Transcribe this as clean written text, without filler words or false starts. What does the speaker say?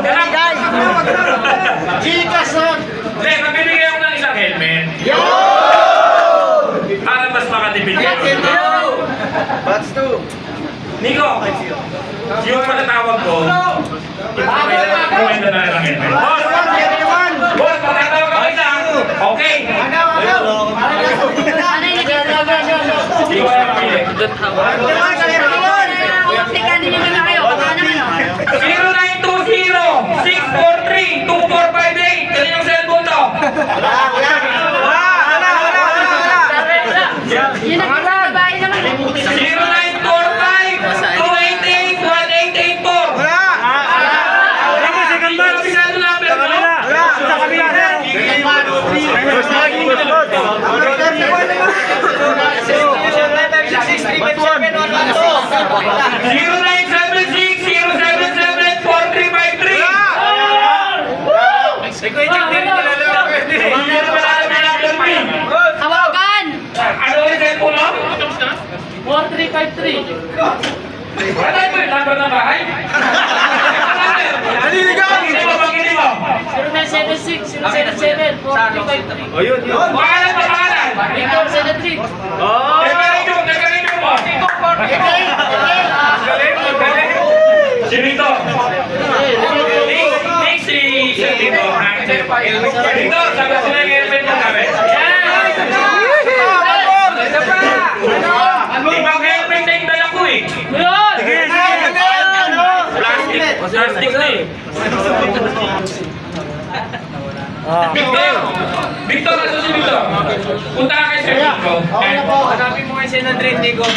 pamimigay. Gikas na! Hindi, mabibigay ako ng isang helmet. Para mas makatipid ka. Batch 2. Nico, yung matatawag ko, kumenda na lang helmet. Boss! Boss, matatawag ako isa. Okay. Hindi ko alam pili. 0920-643-2458. Kanyang cellphone to. Yun ang babae naman. 0945-288-1884. Kabisado number mo? Sa kabila, sir. 0976-077-4353. Hawakan! Ano ulit yung cellphone mo? 4353. Wala mo yung number ng bahay? Hindi mo, pagkili mo. 0976-077-4353. Pangalan mo, pangalan. Victor Senatri. Decoration mo. Si Vito. Si Vito. Vito, sabi sila yung helmet mo kami. Ibang helmet na yung dala ko eh. Plastic na eh. Victor! Victor, ano si Victor? Punta ka kay Sir Nico. Hanapin mo kay Senadrin, Nico.